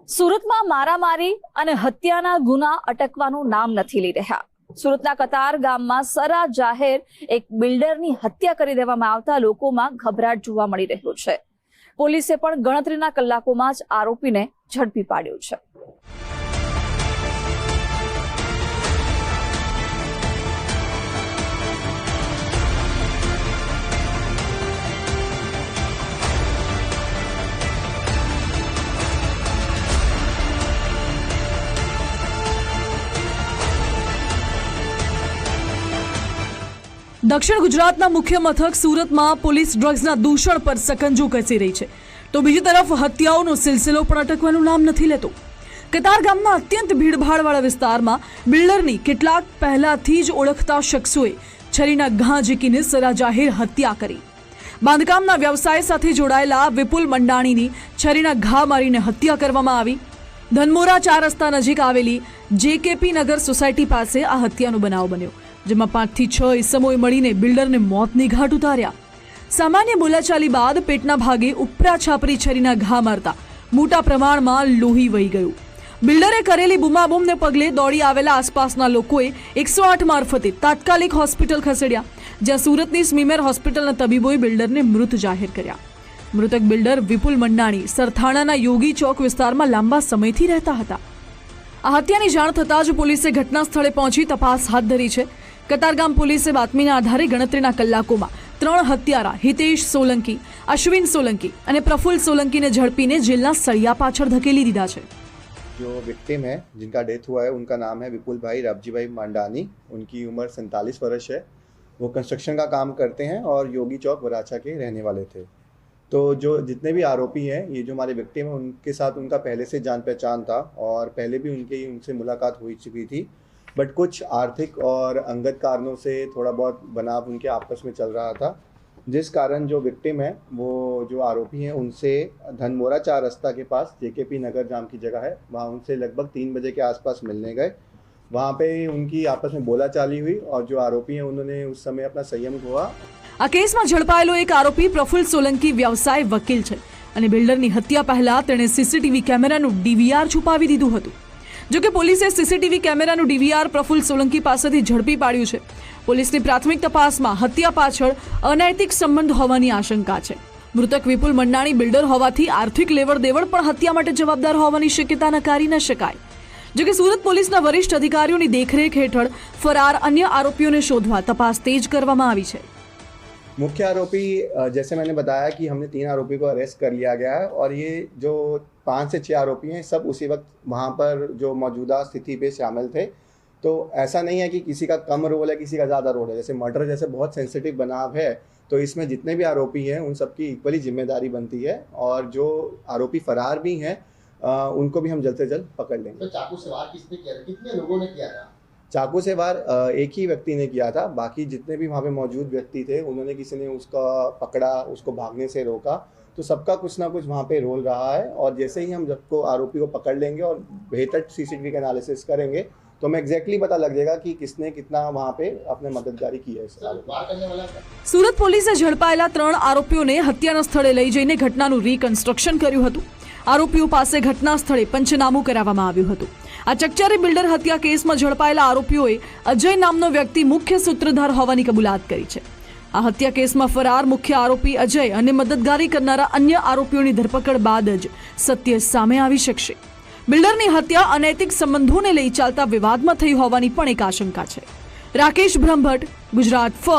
સુરતમાં મારામારી અને હત્યાના ગુના અટકવાનું નામ નથી લઈ રહ્યા। સુરતના કતાર ગામમાં સરા જાહેર એક બિલ્ડરની હત્યા કરી દેવામાં આવતા લોકોમાં ગભરાટ જોવા મળી રહ્યો છે। પોલીસે પણ ગણતરીના કલાકોમાં જ આરોપીને ઝડપી પાડ્યો છે। दक्षिण गुजरातना मुख्य मथक सूरत में पुलिस ड्रग्सना दूषण पर सकंजो कसी रही है, तो बीजी तरफ हत्याओं सिलसिलो पण अटकवानुं नाम नहीं लेतो। कतार गामना अत्यंत भीड़भाड़वाळा विस्तारमां बिल्डरनी केटलाक पहेलाथी ज ओळखता शख्सोए छरीना घा झीकीने सरा जाहेर हत्या करी। बांधकामना व्यवसाय साथे जोड़ायेला विपुल मंडाणीनी छरीना घा मारीने हत्या करवामां आवी। धनमोरा 4 रस्ता नजीक आवेली जेकेपी नगर सोसायटी पासे आ हत्यानो बनाव बन्यो, જેમાં 5 થી 6 ઈસમોએ મળીને બિલ્ડરને મોતની ઘાટ ઉતાર્યા। સામાન્ય બોલાચાલી બાદ પેટના ભાગે ઉપરા છાપરી છરીના ઘા મારતા મોટા પ્રમાણમાં લોહી વહી ગયું। બિલ્ડરે કરેલી બૂમાબૂમને પગલે દોડી આવેલા આસપાસના લોકોએ 108 મારફતે તાત્કાલિક હોસ્પિટલ ખસેડ્યા, જ્યાં સુરતની સ્મીમેર હોસ્પિટલના તબીબોએ બિલ્ડરને મૃત જાહેર કર્યા। મૃતક બિલ્ડર વિપુલ મંડાણી સરથાણાના યોગી ચોક વિસ્તારમાં લાંબા સમયથી રહેતા હતા। આ હત્યાની જાણ થતાં જ પોલીસે ઘટના સ્થળે પહોંચી તપાસ હાથ ધરી છે। कतारगाम पुलिसे बातमीना आधारे गणतरीना कलाकोमां 3 हत्यारा हितेश सोलंकी, अश्विन सोलंकी और प्रफुल्ल सोलंकी ने झड़पीने जेलना सळिया पाछळ धकेली दीधा छे। जो विक्टिम है, जिनका डेथ हुआ है, उनका नाम है विपुल भाई रबजी भाई मंडानी। उनकी उम्र 47 वर्ष है। वो कंस्ट्रक्शन का काम करते हैं और योगी चौक वराछा के रहने वाले थे। तो जो जितने भी आरोपी हैं, ये जो हमारे विक्टिम हैं, उनके साथ उनका पहले से जान पहचान था और पहले भी उनसे मुलाकात हो चुकी थी, बट कुछ आर्थिक और अंगत कारणों से थोड़ा बहुत बनाव उनके आपस में चल रहा था, जिस कारण जो विक्टिम है, वो जो आरोपी हैं, उनसे धनमोरा 4 रस्ता के पास जेकेपी नगर नाम की जगह है, वहाँ उनसे लगभग 3 बजे के आसपास मिलने गए। वहाँ पे उनकी आपस में बोलाचाली हुई और जो आरोपी हैं, उन्होंने उस समय अपना संयम खोआ। आ केस में झड़पायेलो एक आरोपी प्रफुल्ल सोलंकी व्यवसाय वकील छे अने बिल्डरनी हत्या पहला तेणे सीसीटीवी कैमरानुं डीवीआर छुपावी दीधुं हतुं। जो कि पोलीसे सीसीटीवी कैमरानुं डीवीआर प्रफुल्ल सोलंकी पासेथी झड़पी पाड्युं छे। पोलीसनी प्राथमिक तपासमां हत्या पाछळ अनैतिक संबंध होवानी आशंका छे। मृतक विपुल मंडाणी बिल्डर होवाथी आर्थिक लेवड देवड पण हत्या माटे जवाबदार होवानी शक्यता नकारी न शकाय। जो कि सूरत पोलीसना वरिष्ठ अधिकारीओनी देखरेख हेठळ फरार अन्य आरोपीओने शोधवा तपास तेज करवामां आवी छे। मुख्य आरोपी, जैसे मैंने बताया कि हमने 3 आरोपी को अरेस्ट कर लिया गया है और ये जो 5 से 6 आरोपी हैं, सब उसी वक्त वहाँ पर जो मौजूदा स्थिति पे शामिल थे। तो ऐसा नहीं है कि किसी का कम रोल है, किसी का ज़्यादा रोल है। जैसे मर्डर जैसे बहुत सेंसिटिव बनाव है, तो इसमें जितने भी आरोपी हैं, उन सबकी इक्वली जिम्मेदारी बनती है और जो आरोपी फरार भी हैं, उनको भी हम जल्द से जल्द पकड़ लेंगे। तो चाकू से वार किसने किया था? कितने लोगों ने किया था? चाकू से वार एक ही व्यक्ति ने किया था। बाकी जितने भी वहाँ पे मौजूद व्यक्ति थे, उन्होंने किसी ने उसका पकड़ा, उसको भागने से रोका। तो सबका कुछ ना कुछ वहाँ पे रोल रहा है और जैसे ही हम सबको आरोपी को पकड़ लेंगे और बेहतर सीसीटीवी का एनालिसिस करेंगे, तो हमें एग्जैक्टली पता लग जाएगा कि किसने कितना वहाँ पे अपने मददगारी की है। सूरत पोलीसे झड़पायेला 3 आरोपीओने हत्याना स्थळे लई जईने घटनानुं रिकन्स्ट्रक्शन कर्युं हतुं। आरोपीओ पासे घटना स्थळे पंचनामું कराववामां આવ્યું હતું। आ चकचारी बिल्डर हत्या केस में झड़पायेला आरोपीओए अजय नामनो व्यक्ति मुख्य सूत्रधार होवानी कबूलात करी छे। आ हत्या केस में फरार मुख्य आरोपी अजय अने मददगारी करनारा अन्य आरोपीओनी धरपकड़ बाद ज सत्य सामे आवी शकशे। बिल्डरनी हत्या अनैतिक संबंधोने लई चालता विवादमां थई होवानी पण एक आशंका छे। राकेश ब्रह्मभट्ट, गुजरात फर्स्ट।